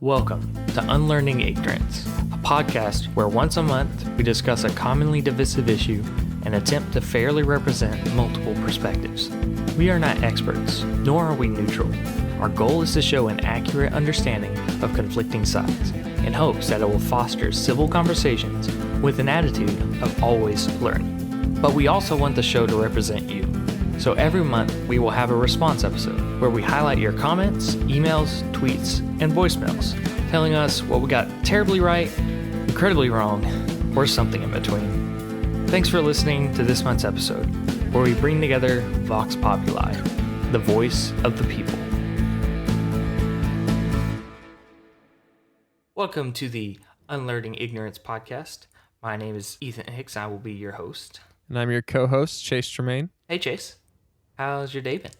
Welcome to Unlearning Ignorance, a podcast where once a month we discuss a commonly divisive issue and attempt to fairly represent multiple perspectives. We are not experts, nor are we neutral. Our goal is to show an accurate understanding of conflicting sides, in hopes that it will foster civil conversations with an attitude of always learning. But we also want the show to represent you. So every month we will have a response episode where we highlight your comments, emails, tweets, and voicemails, telling us what we got terribly right, incredibly wrong, or something in between. Thanks for listening to this month's episode, where we bring together Vox Populi, the voice of the people. Welcome to the Unlearning Ignorance podcast. My name is Ethan Hicks. I will be your host. And I'm your co-host, Chase Tremaine. Hey, Chase. How's your day been?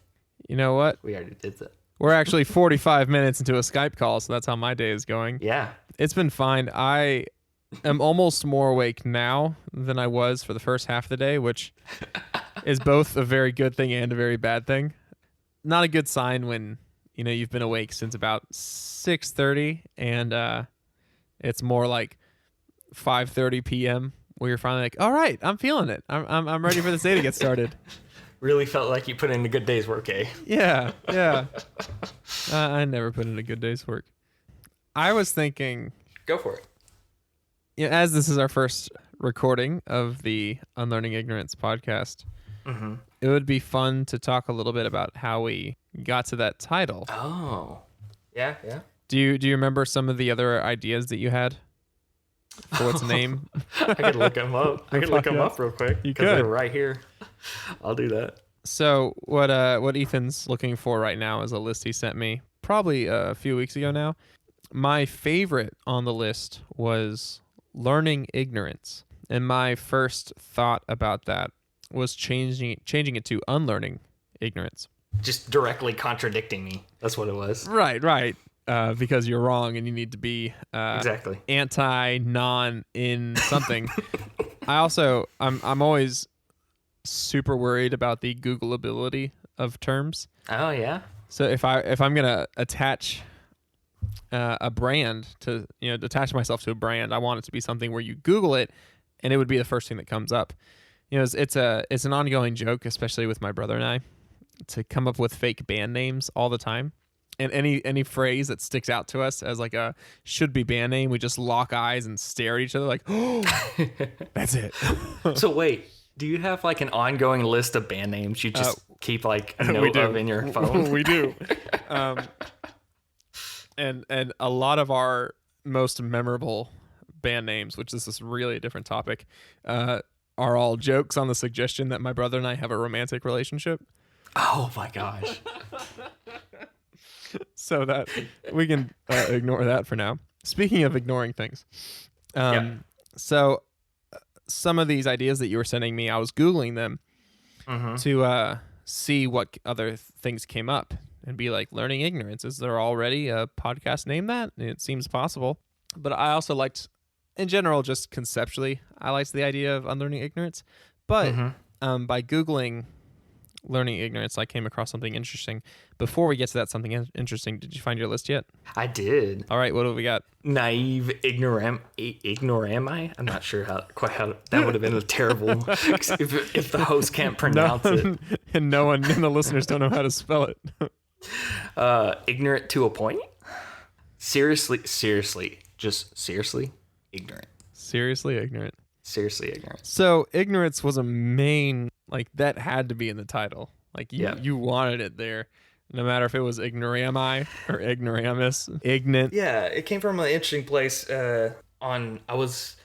You know what? We already did that. We're actually 45 minutes into a Skype call, so that's how my day is going. Yeah. It's been fine. I am almost more awake now than I was for the first half of the day, which is both a very good thing and a very bad thing. Not a good sign when, you've been awake since about 6:30 and it's more like 5:30 p.m. where you're finally like, all right, I'm feeling it. I'm ready for this day to get started. Really felt like you put in a good day's work, eh? Yeah. I never put in a good day's work. I was thinking... Go for it. As this is our first recording of the Unlearning Ignorance podcast, It would be fun to talk a little bit about how we got to that title. Oh. Yeah. Do you remember some of the other ideas that you had for its name? I could look them up. I could look them up real quick. You because could. they're right here. I'll do that. So what Ethan's looking for right now is a list he sent me probably a few weeks ago now. My favorite on the list was learning ignorance. And my first thought about that was changing it to unlearning ignorance. Just directly contradicting me. That's what it was. Right. Because you're wrong and you need to be exactly anti, non, in something. I'm always super worried about the Googleability of terms. Oh yeah. So if I'm gonna attach a brand to attach myself to a brand, I want it to be something where you Google it and it would be the first thing that comes up. It's an ongoing joke, especially with my brother and I, to come up with fake band names all the time. And any phrase that sticks out to us as like a should be band name, we just lock eyes and stare at each other like, oh, that's it. So wait, do you have like an ongoing list of band names you just keep like a note of in your phone? We do. And a lot of our most memorable band names, which is really a different topic, are all jokes on the suggestion that my brother and I have a romantic relationship. Oh my gosh. So that we can ignore that for now. Speaking of ignoring things, so some of these ideas that you were sending me, I was Googling them to see what other things came up and be like, learning ignorance. Is there already a podcast named that? It seems possible. But I also liked, in general, just conceptually, I liked the idea of unlearning ignorance. But by Googling learning ignorance, I came across something interesting. Before we get to that something interesting, did you find your list yet? I did. All right, what have we got? Naive ignorami? I'm not sure how that would have been a terrible if the host can't pronounce it. And no one and the listeners don't know how to spell it. Ignorant to a point? Seriously, ignorant. Seriously ignorant. Seriously ignorant. So ignorance was a main, that had to be in the title. You wanted it there, no matter if it was ignorami or ignoramus, ignorant. Yeah, it came from an interesting place. I was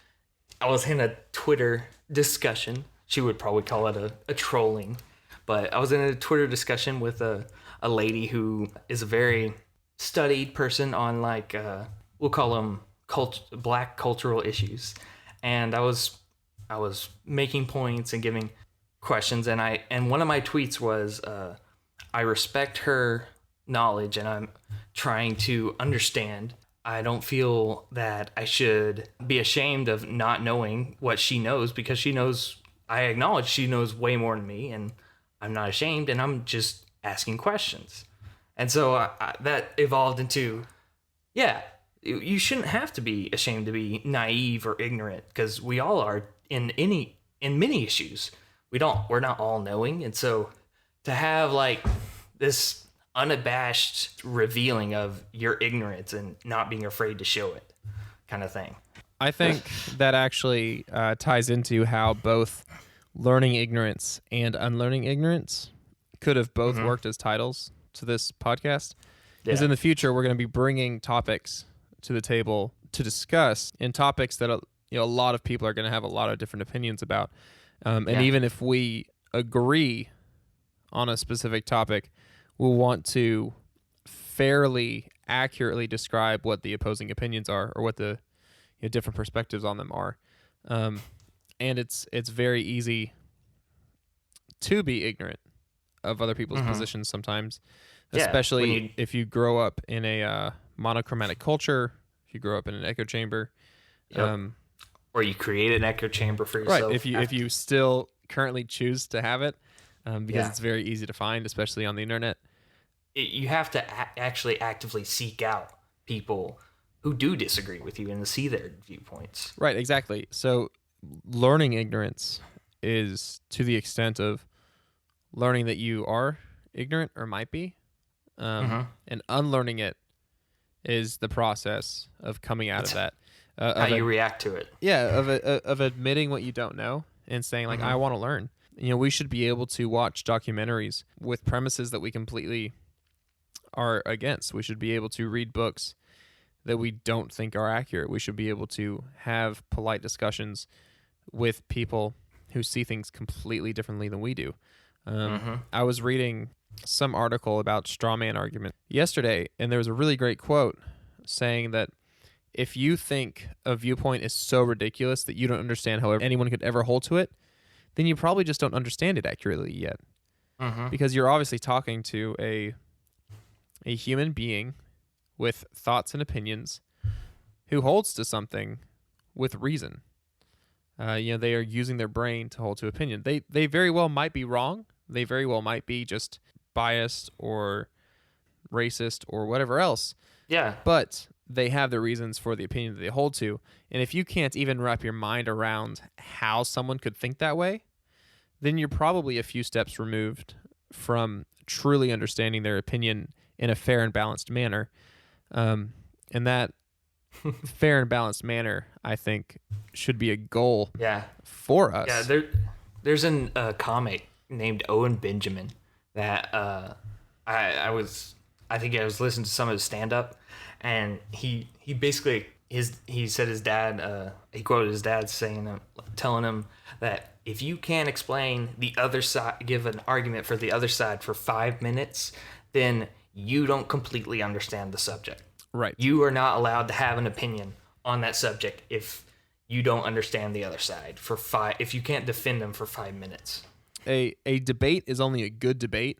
in a Twitter discussion. She would probably call it a trolling, but I was in a Twitter discussion with a lady who is a very studied person on we'll call them black cultural issues. And I was making points and giving questions, and one of my tweets was I respect her knowledge and I'm trying to understand. I don't feel that I should be ashamed of not knowing what she knows, because I acknowledge she knows way more than me, and I'm not ashamed, and I'm just asking questions. And so that evolved into, You shouldn't have to be ashamed to be naive or ignorant, because we all are in many issues. We're not all knowing, and so to have like this unabashed revealing of your ignorance and not being afraid to show it, kind of thing. I think that actually ties into how both learning ignorance and unlearning ignorance could have both worked as titles to this podcast. Because in the future, we're going to be bringing topics to the table to discuss, and topics that a lot of people are going to have a lot of different opinions about. And even if we agree on a specific topic, we'll want to fairly accurately describe what the opposing opinions are, or what the different perspectives on them are. And it's very easy to be ignorant of other people's positions sometimes, especially if you grow up in a monochromatic culture, if you grow up in an echo chamber. Or you create an echo chamber for yourself. Right, if you still currently choose to have it, because it's very easy to find, especially on the internet. You have to actually actively seek out people who do disagree with you and to see their viewpoints. Right, exactly. So learning ignorance is to the extent of learning that you are ignorant or might be, and unlearning it is the process of coming out of that. How you react to it. Yeah, of admitting what you don't know and saying, like, I want to learn. We should be able to watch documentaries with premises that we completely are against. We should be able to read books that we don't think are accurate. We should be able to have polite discussions with people who see things completely differently than we do. I was reading some article about straw man argument yesterday, and there was a really great quote saying that if you think a viewpoint is so ridiculous that you don't understand how anyone could ever hold to it, then you probably just don't understand it accurately yet. Because you're obviously talking to a human being with thoughts and opinions who holds to something with reason. They are using their brain to hold to opinion. They very well might be wrong. They very well might be just biased or racist or whatever else. Yeah. But they have the reasons for the opinion that they hold to. And if you can't even wrap your mind around how someone could think that way, then you're probably a few steps removed from truly understanding their opinion in a fair and balanced manner. And that fair and balanced manner, I think, should be a goal for us. Yeah, there's a comic named Owen Benjamin that I think I was listening to some of his stand-up, and he basically he said his dad he quoted his dad telling him that if you can't explain the other side, give an argument for the other side for 5 minutes, then you don't completely understand the subject. Right. You are not allowed to have an opinion on that subject if you don't understand the other side if you can't defend them for 5 minutes. A debate is only a good debate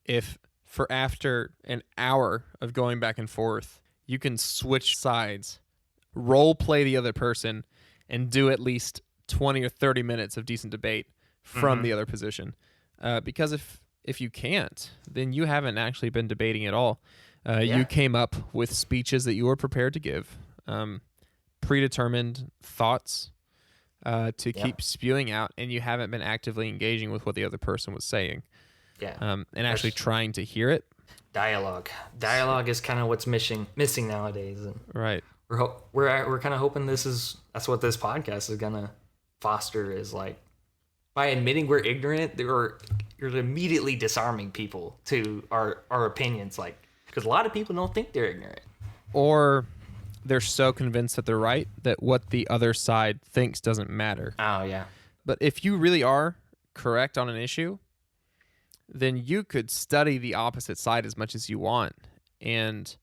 if, for after an hour of going back and forth, you can switch sides, role play the other person, and do at least 20 or 30 minutes of decent debate from the other position. Because if you can't, then you haven't actually been debating at all. You came up with speeches that you were prepared to give, predetermined thoughts to keep spewing out, and you haven't been actively engaging with what the other person was saying. Yeah. And actually trying to hear it. Dialogue is kind of what's missing nowadays. And right. We're kind of hoping that's what this podcast is gonna foster, is like, by admitting we're ignorant, you're immediately disarming people to our opinions, like, because a lot of people don't think they're ignorant, or they're so convinced that they're right that what the other side thinks doesn't matter. Oh yeah. But if you really are correct on an issue, then you could study the opposite side as much as you want, and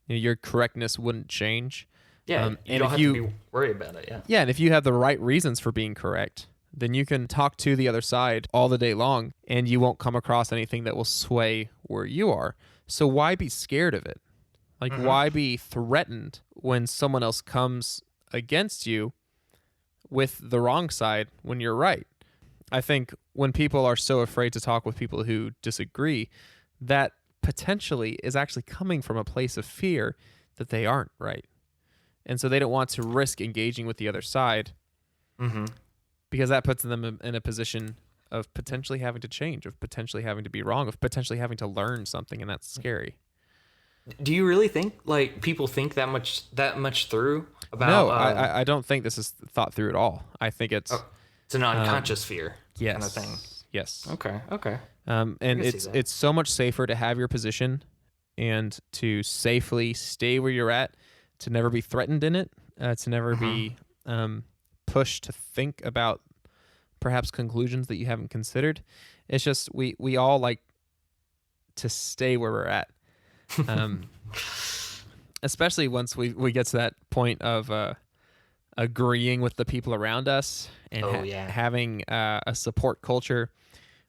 your correctness wouldn't change. Yeah, you don't have to be worried about it. Yeah, and if you have the right reasons for being correct, then you can talk to the other side all the day long, and you won't come across anything that will sway where you are. So why be scared of it? Like, why be threatened when someone else comes against you with the wrong side when you're right? I think when people are so afraid to talk with people who disagree, that potentially is actually coming from a place of fear that they aren't right. And so they don't want to risk engaging with the other side because that puts them in a position of potentially having to change, of potentially having to be wrong, of potentially having to learn something, and that's scary. Do you really think like people think that much through about? No, I don't think this is thought through at all. I think it's an unconscious fear yes, kind of thing. Yes. Okay. And it's so much safer to have your position and to safely stay where you're at, to never be threatened in it, to never be pushed to think about perhaps conclusions that you haven't considered. It's just we all like to stay where we're at. Especially once we get to that point of agreeing with the people around us and having a support culture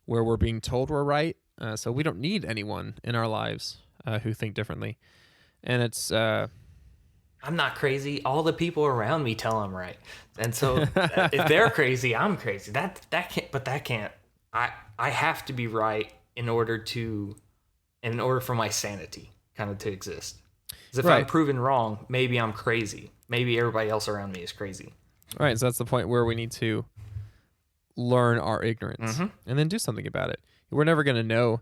where we're being told we're right. So we don't need anyone in our lives who think differently. And it's I'm not crazy. All the people around me tell I'm right, and so if they're crazy, I'm crazy. That can't. I have to be right in order for my sanity kind of to exist. Because if I'm proven wrong, maybe I'm crazy. Maybe everybody else around me is crazy. All right, so that's the point where we need to learn our ignorance and then do something about it. We're never going to know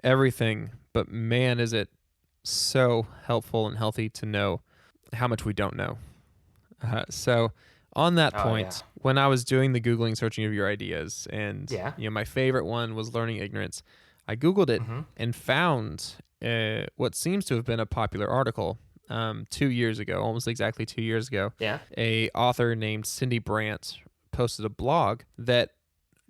everything, but man, is it so helpful and healthy to know how much we don't know. So on that point, when I was doing the Googling, searching of your ideas, and my favorite one was learning ignorance, I Googled it and found what seems to have been a popular article 2 years ago, almost exactly 2 years ago. Yeah. A author named Cindy Brandt posted a blog that,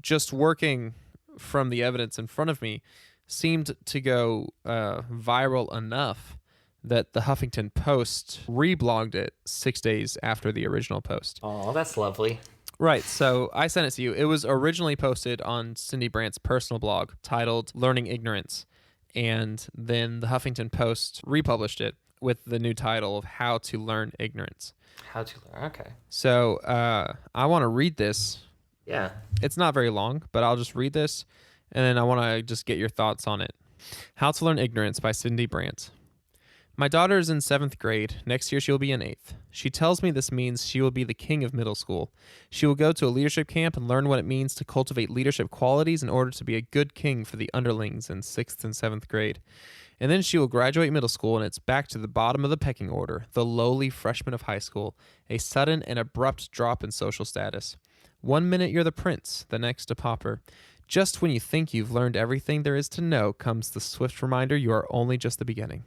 just working from the evidence in front of me, seemed to go viral enough that the Huffington Post reblogged it 6 days after the original post. Oh, that's lovely. Right, so I sent it to you. It was originally posted on Cindy Brandt's personal blog titled Learning Ignorance, and then the Huffington Post republished it with the new title of How to Learn Ignorance. How to Learn, okay. So I want to read this. Yeah. It's not very long, but I'll just read this, and then I want to just get your thoughts on it. How to Learn Ignorance by Cindy Brandt. My daughter is in 7th grade. Next year she will be in 8th. She tells me this means she will be the king of middle school. She will go to a leadership camp and learn what it means to cultivate leadership qualities in order to be a good king for the underlings in 6th and 7th grade. And then she will graduate middle school, and it's back to the bottom of the pecking order, the lowly freshman of high school, a sudden and abrupt drop in social status. 1 minute you're the prince, the next a pauper. Just when you think you've learned everything there is to know comes the swift reminder you are only just the beginning.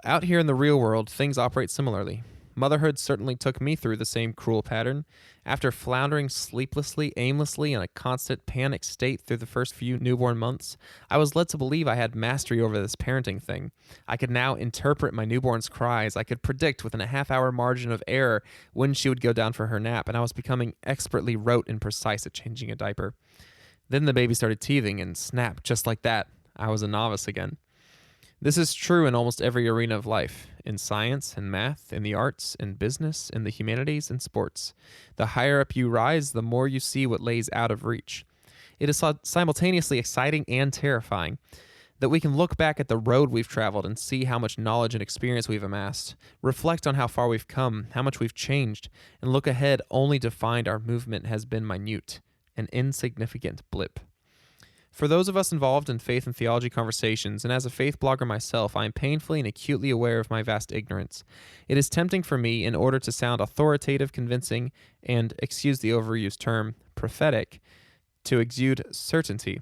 Out here in the real world, things operate similarly. Motherhood certainly took me through the same cruel pattern. After floundering sleeplessly, aimlessly, in a constant panic state through the first few newborn months, I was led to believe I had mastery over this parenting thing. I could now interpret my newborn's cries. I could predict within a half-hour margin of error when she would go down for her nap, and I was becoming expertly rote and precise at changing a diaper. Then the baby started teething and snapped just like that. I was a novice again. This is true in almost every arena of life, in science and math, in the arts, in business, in the humanities, and sports. The higher up you rise, the more you see what lays out of reach. It is simultaneously exciting and terrifying that we can look back at the road we've traveled and see how much knowledge and experience we've amassed, reflect on how far we've come, how much we've changed, and look ahead only to find our movement has been minute, an insignificant blip. For those of us involved in faith and theology conversations, and as a faith blogger myself, I am painfully and acutely aware of my vast ignorance. It is tempting for me, in order to sound authoritative, convincing, and, excuse the overused term, prophetic, to exude certainty,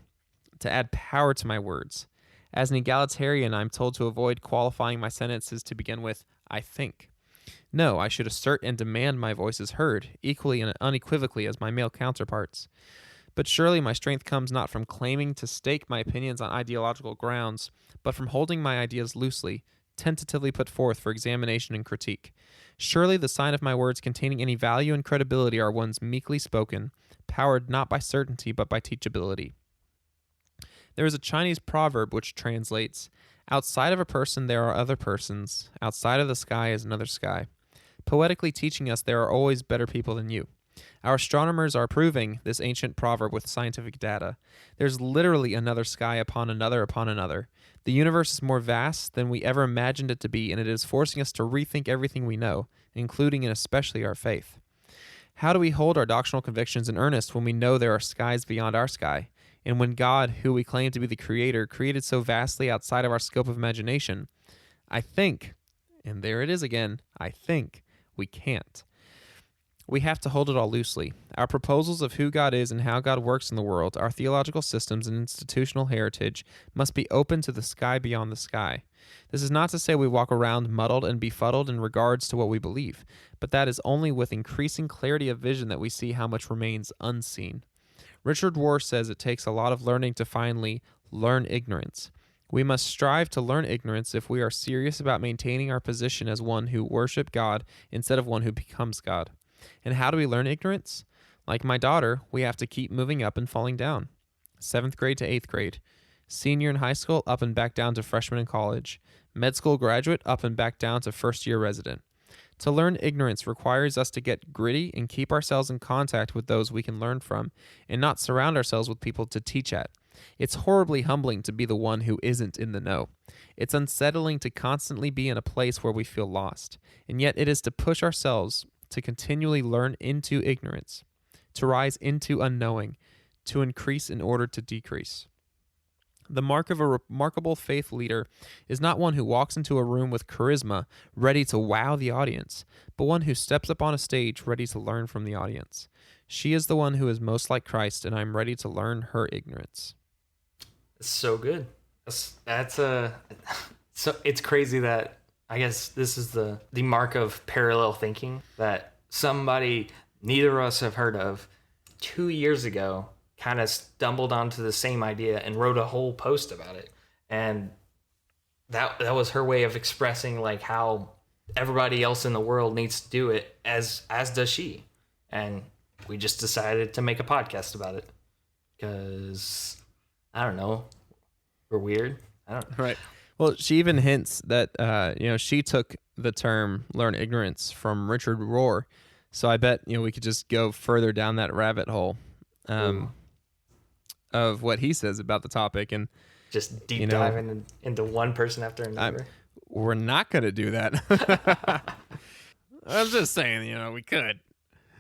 to add power to my words. As an egalitarian, I'm told to avoid qualifying my sentences to begin with, I think. No, I should assert and demand my voice is heard, equally and unequivocally as my male counterparts. But surely my strength comes not from claiming to stake my opinions on ideological grounds, but from holding my ideas loosely, tentatively put forth for examination and critique. Surely the sign of my words containing any value and credibility are ones meekly spoken, powered not by certainty but by teachability. There is a Chinese proverb which translates, outside of a person there are other persons, outside of the sky is another sky, poetically teaching us there are always better people than you. Our astronomers are proving this ancient proverb with scientific data. There's literally another sky upon another upon another. The universe is more vast than we ever imagined it to be, and it is forcing us to rethink everything we know, including and especially our faith. How do we hold our doctrinal convictions in earnest when we know there are skies beyond our sky, and when God, who we claim to be the Creator, created so vastly outside of our scope of imagination? I think, and there it is again, I think we can't. We have to hold it all loosely. Our proposals of who God is and how God works in the world, our theological systems and institutional heritage must be open to the sky beyond the sky. This is not to say we walk around muddled and befuddled in regards to what we believe, but that is only with increasing clarity of vision that we see how much remains unseen. Richard Rohr says it takes a lot of learning to finally learn ignorance. We must strive to learn ignorance if we are serious about maintaining our position as one who worship God instead of one who becomes God. And how do we learn ignorance? Like my daughter, we have to keep moving up and falling down. 7th grade to 8th grade. Senior in high school, up and back down to freshman in college. Med school graduate, up and back down to first-year resident. To learn ignorance requires us to get gritty and keep ourselves in contact with those we can learn from, and not surround ourselves with people to teach at. It's horribly humbling to be the one who isn't in the know. It's unsettling to constantly be in a place where we feel lost, and yet it is to push ourselves to continually learn into ignorance, to rise into unknowing, to increase in order to decrease. The mark of a remarkable faith leader is not one who walks into a room with charisma, ready to wow the audience, but one who steps up on a stage ready to learn from the audience. She is the one who is most like Christ, and I'm ready to learn her ignorance. So good. So it's crazy that I guess this is the mark of parallel thinking that somebody neither of us have heard of 2 years ago kind of stumbled onto the same idea and wrote a whole post about it. And that was her way of expressing like how everybody else in the world needs to do it as does she. And we just decided to make a podcast about it because I don't know, we're weird. I don't know. Right. Well, she even hints that she took the term "learn ignorance" from Richard Rohr, so I bet we could just go further down that rabbit hole of what he says about the topic and just deep dive into one person after another. We're not going to do that. I was just saying, we could.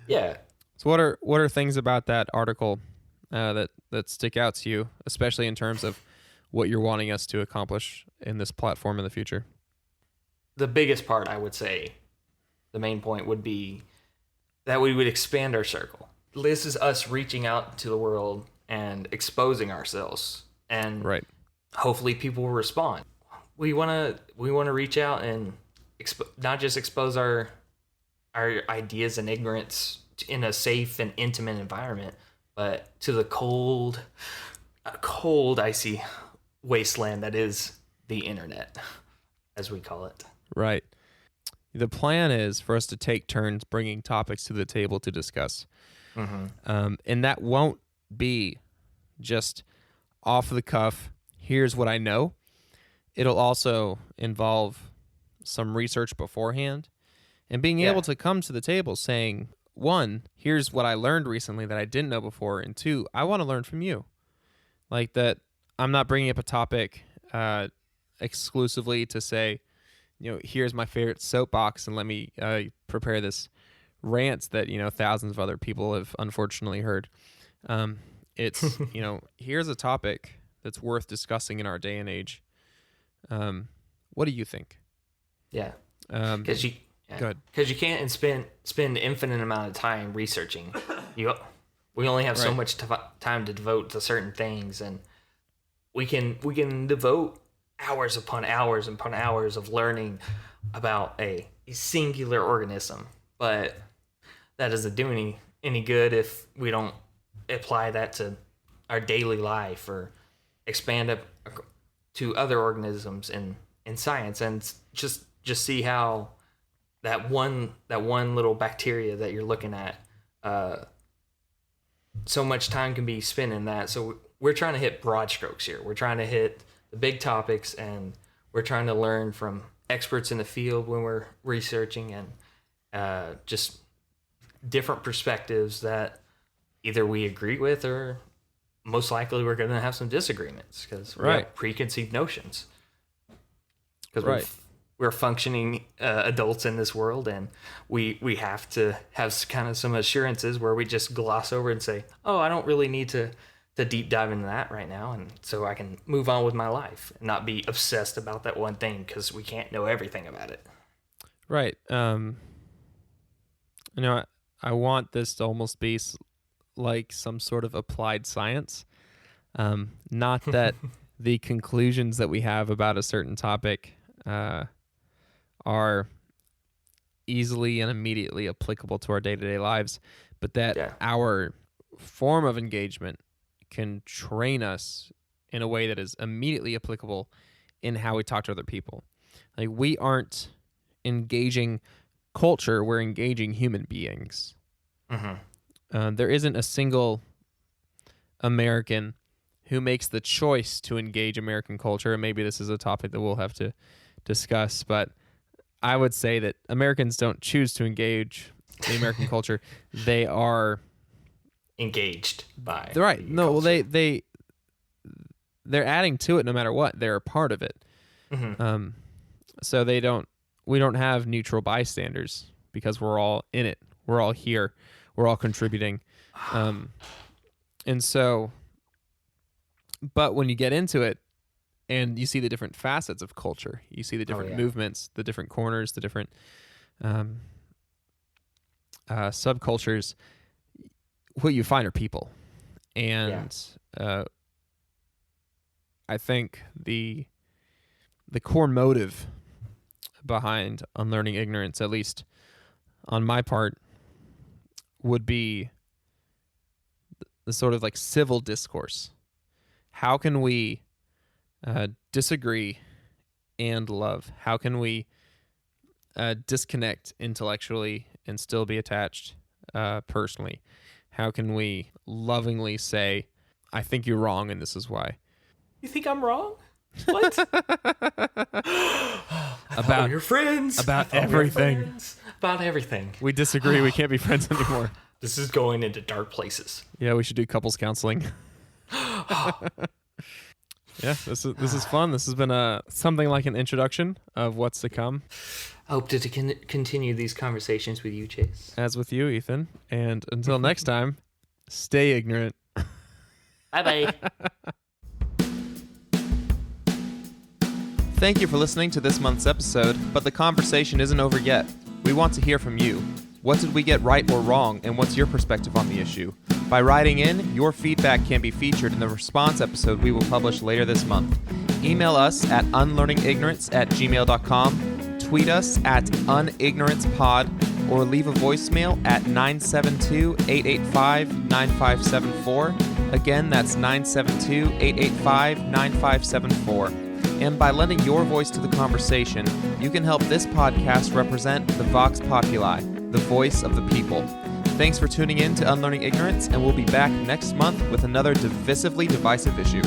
Yeah. So what are things about that article that stick out to you, especially in terms of what you're wanting us to accomplish in this platform in the future? The biggest part, I would say, the main point would be that we would expand our circle. This is us reaching out to the world and exposing ourselves, and hopefully people will respond. We want to reach out and not just expose our ideas and ignorance in a safe and intimate environment, but to the cold, icy wasteland that is the internet, as we call it. Right. The plan is for us to take turns bringing topics to the table to discuss. Mm-hmm. And that won't be just off the cuff, here's what I know. It'll also involve some research beforehand and being able to come to the table saying, 1, here's what I learned recently that I didn't know before, and 2, I want to learn from you. Like that, I'm not bringing up a topic exclusively to say, here's my favorite soapbox and let me prepare this rant that, thousands of other people have unfortunately heard. It's, here's a topic that's worth discussing in our day and age. What do you think? Yeah. Because you can't spend infinite amount of time researching. We only have so much time to devote to certain things, and we can devote hours upon hours upon hours of learning about a singular organism, but that doesn't do any good if we don't apply that to our daily life or expand up to other organisms in science, and just see how that one little bacteria that you're looking at, so much time can be spent in that. So we're trying to hit broad strokes here. We're trying to hit the big topics, and we're trying to learn from experts in the field when we're researching, and just different perspectives that either we agree with or most likely we're going to have some disagreements because we have preconceived notions. Because we're functioning adults in this world, and we have to have kind of some assurances where we just gloss over and say, oh, I don't really need to deep dive into that right now, and so I can move on with my life and not be obsessed about that one thing because we can't know everything about it. Right. I want this to almost be like some sort of applied science. Not that the conclusions that we have about a certain topic are easily and immediately applicable to our day-to-day lives, but that our form of engagement can train us in a way that is immediately applicable in how we talk to other people. Like, we aren't engaging culture, we're engaging human beings. There isn't a single American who makes the choice to engage American culture, and maybe this is a topic that we'll have to discuss, but I would say that Americans don't choose to engage the American culture. They are engaged by No, well, they're adding to it no matter what. They're a part of it. So we don't have neutral bystanders because we're all in it. We're all here. We're all contributing. And so, but when you get into it and you see the different facets of culture, you see the different movements, the different corners, the different subcultures, what you find are people. And I think the core motive behind Unlearning Ignorance, at least on my part, would be the sort of like civil discourse. How can we disagree and love? How can we disconnect intellectually and still be attached personally? How can we lovingly say, I think you're wrong and this is why? You think I'm wrong? What? About your friends. About everything. About everything. We disagree. We can't be friends anymore. This is going into dark places. Yeah, we should do couples counseling. Yeah, this is fun. This has been something like an introduction of what's to come. I hope to continue these conversations with you, Chase. As with you, Ethan. And until next time, stay ignorant. Bye-bye. Thank you for listening to this month's episode, but the conversation isn't over yet. We want to hear from you. What did we get right or wrong, and what's your perspective on the issue? By writing in, your feedback can be featured in the response episode we will publish later this month. Email us at unlearningignorance@gmail.com, tweet us at unignorancepod, or leave a voicemail at 972-885-9574. Again, that's 972-885-9574. And by lending your voice to the conversation, you can help this podcast represent the Vox Populi, the voice of the people. Thanks for tuning in to Unlearning Ignorance, and we'll be back next month with another divisively divisive issue.